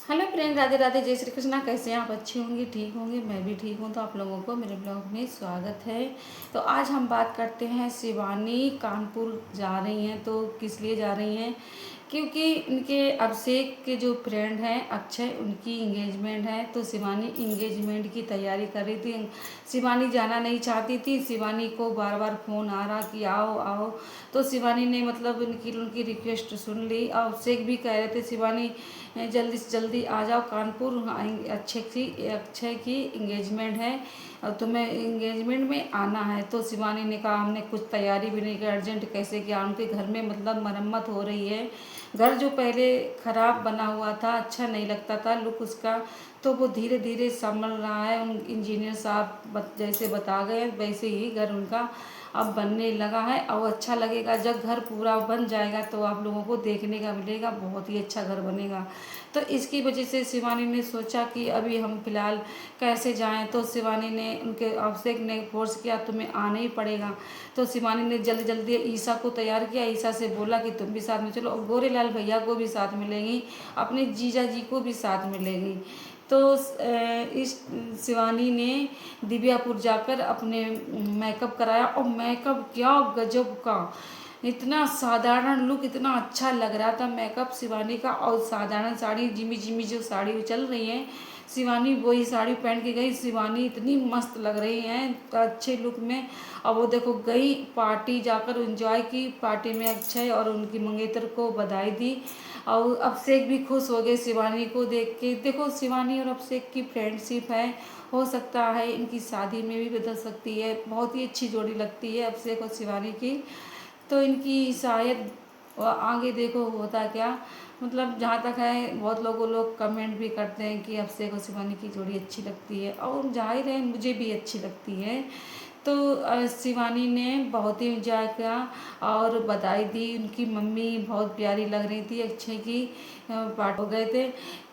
Hello friend, Radhe Radhe, जय श्री कृष्णा। कैसे हैं आप? अच्छे होंगे, ठीक होंगे। मैं भी ठीक हूँ। तो आप लोगों को मेरे ब्लॉग में स्वागत है। तो आज हम बात करते हैं, शिवानी कानपुर जा रही हैं। तो किस लिए जा रही हैं? क्योंकि इनके अभिषेक के जो फ्रेंड हैं अक्षय, उनकी इंगेजमेंट है। तो शिवानी इंगेजमेंट की तैयारी कर रही थी। शिवानी जाना नहीं चाहती थी। शिवानी को बार बार फ़ोन आ रहा कि आओ आओ। तो शिवानी ने मतलब उनकी रिक्वेस्ट सुन ली। और अभिषेक भी कह रहे थे शिवानी जल्दी से जल्दी आ जाओ कानपुर, अक्षय की इंगेजमेंट है और तुम्हें इंगेजमेंट में आना है। तो शिवानी ने कहा हमने कुछ तैयारी भी नहीं की, अर्जेंट कैसे किया। उनके घर में मतलब मरम्मत हो रही है। घर जो पहले ख़राब बना हुआ था, अच्छा नहीं लगता था लुक उसका, तो वो धीरे धीरे संभल रहा है। उन इंजीनियर साहब जैसे बता गए वैसे ही घर उनका अब बनने लगा है। और अच्छा लगेगा जब घर पूरा बन जाएगा तो आप लोगों को देखने का मिलेगा, बहुत ही अच्छा घर बनेगा। तो इसकी वजह से शिवानी ने सोचा कि अभी हम फिलहाल कैसे जाएं। तो शिवानी ने, उनके अभिषेक ने फोर्स किया तुम्हें आना ही पड़ेगा। तो शिवानी ने जल्दी जल्दी ईशा को तैयार किया। ईशा से बोला कि तुम भी साथ में चलो, और गोरेलाल भैया को भी साथ मिलेंगी, अपने जीजा जी को भी साथ मिलेगी। तो इस शिवानी ने दिव्यापुर जाकर अपने मेकअप कराया। और मेकअप क्या गजब का, इतना साधारण लुक, इतना अच्छा लग रहा था मेकअप शिवानी का। और साधारण साड़ी, जिमी जिमी जो साड़ी चल रही है, शिवानी वही साड़ी पहन के गई। शिवानी इतनी मस्त लग रही हैं अच्छे लुक में। और वो देखो गई पार्टी, जाकर एंजॉय की पार्टी में। अक्षय और उनकी मंगेतर को बधाई दी। और अभिषेक भी खुश हो गए शिवानी को देख के। देखो शिवानी और अभिषेक की फ्रेंडशिप है, हो सकता है इनकी शादी में भी बदल सकती है। बहुत ही अच्छी जोड़ी लगती है अभिषेक और शिवानी की। तो इनकी शायद आगे देखो होता क्या। मतलब जहाँ तक है, बहुत लोग कमेंट भी करते हैं कि अभिषेक और शिवानी की जोड़ी अच्छी लगती है, और जाहिर है मुझे भी अच्छी लगती है। तो शिवानी ने बहुत ही इंजॉय किया और बधाई दी। उनकी मम्मी बहुत प्यारी लग रही थी अक्षय की। पार्ट हो गए थे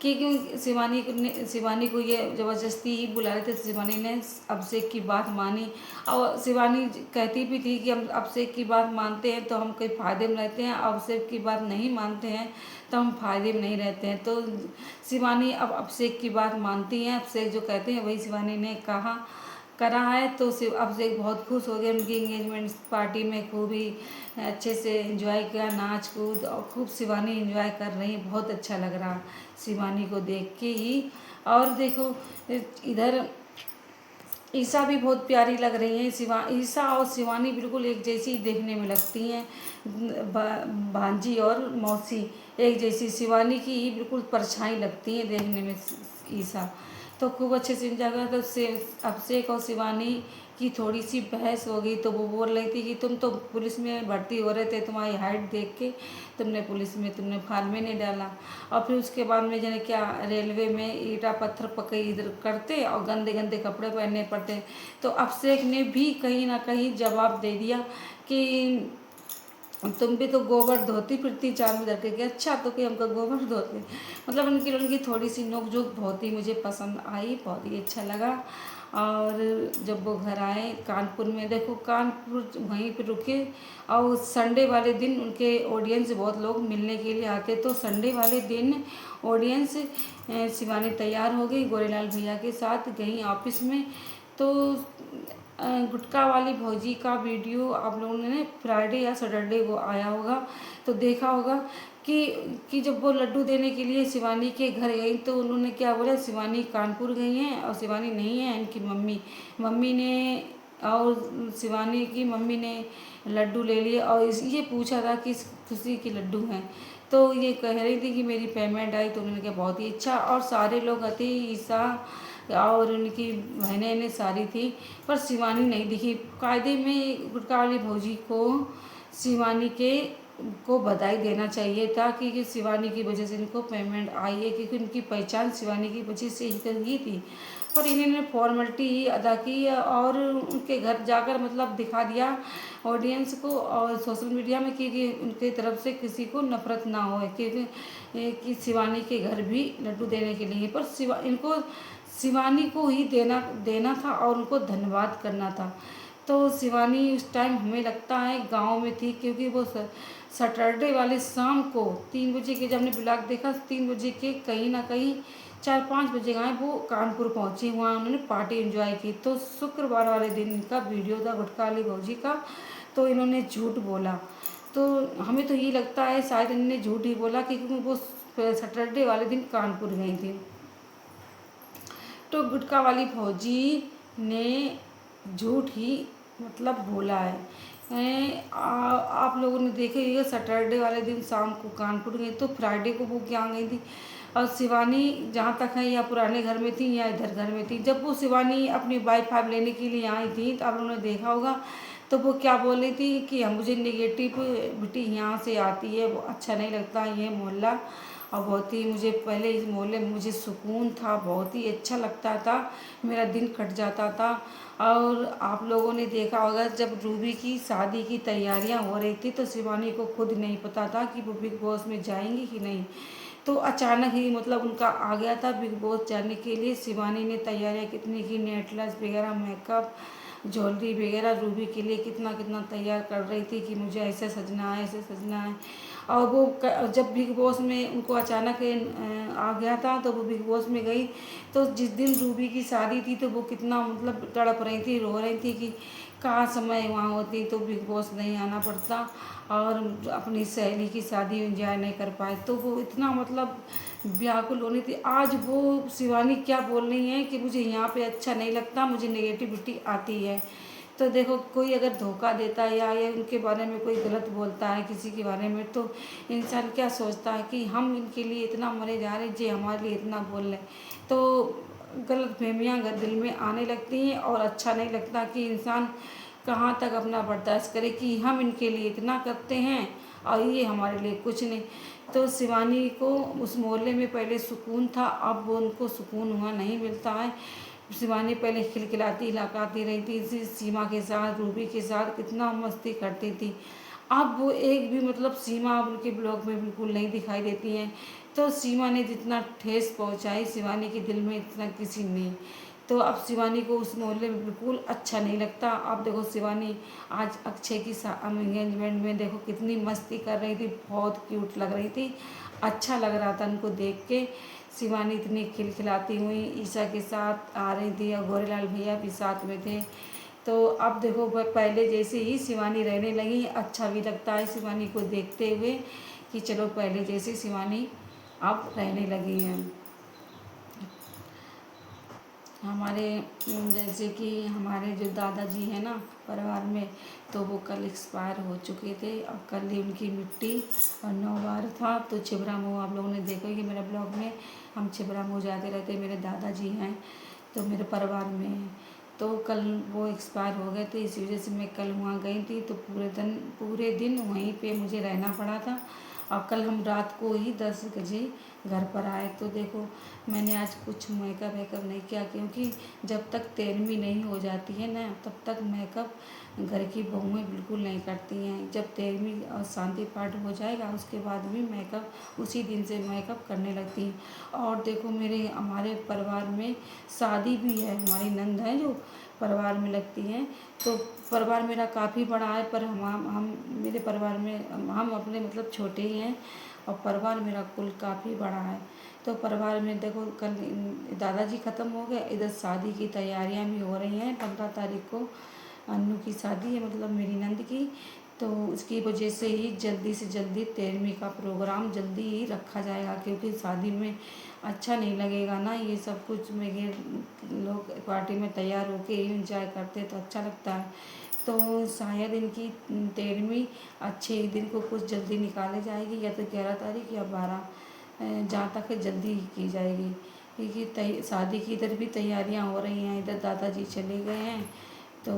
कि क्यों शिवानी को ये ज़बरदस्ती ही बुला रहे थे। शिवानी ने अभिषेक की बात मानी। और शिवानी कहती भी थी कि हम अभिषेक की बात मानते हैं तो हम कोई फ़ायदे में रहते हैं, अभिषेक की बात नहीं मानते हैं तो हम फ़ायदे में नहीं रहते हैं। तो शिवानी अब अभिषेक की बात मानती हैं, अभिषेक जो कहते हैं वही शिवानी ने कहा करा है। तो अभिषेक बहुत खुश हो गए। उनकी इंगेजमेंट पार्टी में खूब ही अच्छे से एंजॉय किया, नाच कूद, और खूब शिवानी एंजॉय कर रही। बहुत अच्छा लग रहा शिवानी को देख के ही। और देखो इधर ईशा भी बहुत प्यारी लग रही हैं। ईशा और शिवानी बिल्कुल एक जैसी देखने में लगती हैं। भांजी और मौसी एक जैसी, शिवानी की ही बिल्कुल परछाई लगती हैं देखने में ईशा। तो खूब अच्छे से जगह। तो अभिषेक और शिवानी की थोड़ी सी बहस हो गई। तो वो बोल रही थी कि तुम तो पुलिस में भर्ती हो रहे थे, तुम्हारी हाइट देख के तुमने पुलिस में तुमने फार्म में नहीं डाला। और फिर उसके बाद में जने क्या, रेलवे में ईटा पत्थर पकई इधर करते और गंदे गंदे कपड़े पहनने पड़ते। तो अभिषेक ने भी कहीं ना कहीं जवाब दे दिया कि तुम भी तो गोबर धोती फिरती चार में धर के। अच्छा तो कि हमको गोबर धोते। मतलब उनकी थोड़ी सी नोक झोंक बहुत ही मुझे पसंद आई, बहुत ही अच्छा लगा। और जब वो घर आए कानपुर में, देखो कानपुर वहीं पे रुके। और संडे वाले दिन उनके ऑडियंस बहुत लोग मिलने के लिए आते। तो संडे वाले दिन ऑडियंस, शिवानी तैयार हो गई, गोरेलाल भैया के साथ गई ऑफिस में। तो गुटखा वाली भौजी का वीडियो आप लोगों ने फ्राइडे या सैटरडे को आया होगा तो देखा होगा कि जब वो लड्डू देने के लिए शिवानी के घर गई तो उन्होंने क्या बोला, शिवानी कानपुर गई हैं और शिवानी नहीं है। इनकी मम्मी ने और शिवानी की मम्मी ने लड्डू ले लिए और ये पूछा था कि खुशी के लड्डू हैं। तो ये कह रही थी कि मेरी पेमेंट आई। तो उन्होंने कहा बहुत ही अच्छा। और सारे लोग आते, ईशा और उनकी बहनें सारी थी, पर शिवानी नहीं दिखी। कायदे में गुटखा वाली भौजी को शिवानी को बधाई देना चाहिए था कि शिवानी की वजह से इनको पेमेंट आई है, क्योंकि उनकी पहचान शिवानी की वजह से ही थी। पर इन्होंने फॉर्मेलिटी ही अदा की और उनके घर जाकर मतलब दिखा दिया ऑडियंस को और सोशल मीडिया में कि उनके तरफ से किसी को नफरत ना हो, कि शिवानी के घर भी लड्डू देने के लिए। पर इनको शिवानी को ही देना था और उनको धन्यवाद करना था। तो शिवानी उस टाइम हमें लगता है गांव में थी, क्योंकि वो सैटरडे वाले शाम को 3 बजे के, जब हमने ब्लॉग देखा 3 बजे के कहीं ना कहीं 4-5 बजे गए वो कानपुर पहुँचे, वहाँ उन्होंने पार्टी एंजॉय की। तो शुक्रवार वाले दिन का वीडियो था गुटखा वाली भौजी का, तो इन्होंने झूठ बोला। तो हमें तो ये लगता है शायद इन्होंने झूठ ही बोला, क्योंकि वो सैटरडे वाले दिन कानपुर गई थी। तो गुटखा वाली भौजी ने झूठ ही मतलब बोला है। आप लोगों ने देखे ये सैटरडे वाले दिन शाम को कानपुर गई, तो फ्राइडे को वो क्या गई थी। और शिवानी जहाँ तक है या पुराने घर में थी या इधर घर में थी। जब वो शिवानी अपनी वाई-फाई लेने के लिए आई थी तो आप लोगों ने देखा होगा, तो वो क्या बोल रही थी कि हम मुझे नेगेटिविटी यहाँ से आती है, वो अच्छा नहीं लगता ये मोहल्ला। और बहुत ही मुझे पहले इस मोहल्ले में मुझे सुकून था, बहुत ही अच्छा लगता था, मेरा दिन कट जाता था। और आप लोगों ने देखा होगा जब रूबी की शादी की तैयारियां हो रही थी तो शिवानी को खुद नहीं पता था कि वो बिग बॉस में जाएंगी कि नहीं। तो अचानक ही मतलब उनका आ गया था बिग बॉस जाने के लिए। शिवानी ने तैयारियां कितनी की, नेकलेस वगैरह, मेकअप, ज्वेलरी वगैरह रूबी के लिए कितना कितना तैयार कर रही थी कि मुझे ऐसे सजना है, ऐसे सजना है। और वो जब बिग बॉस में उनको अचानक आ गया था तो वो बिग बॉस में गई। तो जिस दिन रूबी की शादी थी तो वो कितना मतलब तड़प रही थी, रो रही थी कि काश मैं वहाँ होती तो बिग बॉस नहीं आना पड़ता और अपनी सहेली की शादी एंजॉय नहीं कर पाए। तो वो इतना मतलब व्याकुल होनी थी। आज वो शिवानी क्या बोल रही है कि मुझे यहाँ पे अच्छा नहीं लगता, मुझे नेगेटिविटी आती है। तो देखो कोई अगर धोखा देता है या उनके बारे में कोई गलत बोलता है किसी के बारे में, तो इंसान क्या सोचता है कि हम इनके लिए इतना मरे जा रहे हैं, जे हमारे लिए इतना बोल रहे हैं। तो गलत फहमियाँ दिल में आने लगती हैं और अच्छा नहीं लगता कि इंसान कहाँ तक अपना बर्दाश्त करे कि हम इनके लिए इतना करते हैं और ये हमारे लिए कुछ नहीं। तो शिवानी को उस मोहल्ले में पहले सुकून था, अब वो उनको सुकून हुआ नहीं मिलता है। शिवानी पहले खिलखिलाती लकाती रहती थी, सीमा के साथ, रूबी के साथ कितना मस्ती करती थी। अब वो एक भी मतलब सीमा अब उनके ब्लॉग में बिल्कुल नहीं दिखाई देती हैं। तो सीमा ने जितना ठेस पहुंचाई शिवानी के दिल में इतना किसी ने। तो अब शिवानी को उस मोहल्ले में बिल्कुल अच्छा नहीं लगता। अब देखो शिवानी आज अक्षय की एंगेजमेंट में देखो कितनी मस्ती कर रही थी, बहुत क्यूट लग रही थी, अच्छा लग रहा था उनको देख के। शिवानी इतनी खिलखिलाती हुई ईशा के साथ आ रही थी और गोरेलाल भैया भी साथ में थे। तो अब देखो पहले जैसे ही शिवानी रहने लगी, अच्छा भी लगता है शिवानी को देखते हुए कि चलो पहले जैसे शिवानी अब रहने लगी हैं। हमारे जैसे कि हमारे जो दादाजी हैं ना परिवार में, तो वो कल एक्सपायर हो चुके थे और कल ही उनकी मिट्टी और 9 बार था। तो छिबरा मुँह आप लोगों ने देखा कि मेरे ब्लॉग में हम छिबरा मुँह जाते रहते, मेरे दादाजी हैं तो मेरे परिवार में हैं। तो कल वो एक्सपायर हो गए थे, इसी वजह से मैं कल वहाँ गई थी। तो पूरे दिन वहीं पे मुझे रहना पड़ा था और कल हम रात को ही 10 बजे घर पर आए। तो देखो मैंने आज कुछ मेकअप नहीं किया, क्योंकि जब तक 13वीं नहीं हो जाती है ना तब तक मेकअप घर की बहुएं बिल्कुल नहीं करती हैं। जब 13वीं और शांति पाठ हो जाएगा उसके बाद भी मेकअप उसी दिन से मेकअप करने लगती हैं। और देखो हमारे परिवार में शादी भी है, हमारी नंद है जो परिवार में लगती हैं। तो परिवार मेरा काफ़ी बड़ा है, पर हम मेरे परिवार में हम अपने मतलब छोटे ही हैं और परिवार मेरा कुल काफ़ी बड़ा है। तो परिवार में देखो कल दादाजी ख़त्म हो गए, इधर शादी की तैयारियां भी हो रही हैं। 15 तारीख को अन्नू की शादी है, मतलब मेरी नंद की। तो उसकी वजह से ही जल्दी से जल्दी 13वीं का प्रोग्राम जल्दी ही रखा जाएगा, क्योंकि शादी में अच्छा नहीं लगेगा ना ये सब कुछ। मेरे लोग पार्टी में तैयार होके इंजॉय करते तो अच्छा लगता है। तो शायद इनकी 13वीं अच्छे दिन को कुछ जल्दी निकाली जाएगी, या तो 11 तारीख या 12, जहाँ तक है जल्दी ही की जाएगी। क्योंकि शादी की इधर भी तैयारियां हो रही हैं, इधर दादाजी चले गए हैं तो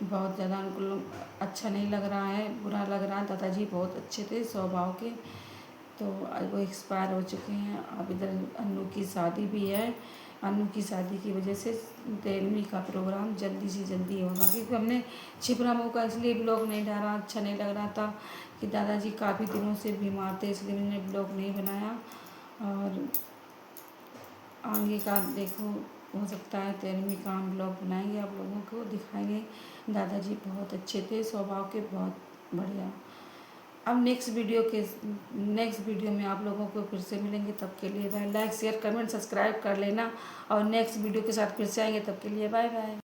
बहुत ज़्यादा उनको अच्छा नहीं लग रहा है, बुरा लग रहा है। दादाजी बहुत अच्छे थे स्वभाव के, तो आज वो एक्सपायर हो चुके हैं। अब इधर अन्नू की शादी भी है, अन्नू की शादी की वजह से 13वीं का प्रोग्राम जल्दी से जल्दी होगा। क्योंकि हमने छिबरा मुँह का इसलिए ब्लॉग नहीं डाला, अच्छा नहीं लग रहा था कि दादाजी काफ़ी दिनों से बीमार थे, इसलिए मैंने ब्लॉग नहीं बनाया। और आगे का देखो हो सकता है 13वीं का हम ब्लॉग बनाएंगे, आप लोगों को दिखाएंगे। दादाजी बहुत अच्छे थे स्वभाव के, बहुत बढ़िया। अब नेक्स्ट वीडियो में आप लोगों को फिर से मिलेंगे, तब के लिए bye. Like share comment subscribe कर लेना, और नेक्स्ट वीडियो के साथ फिर से आएंगे, तब के लिए बाय बाय।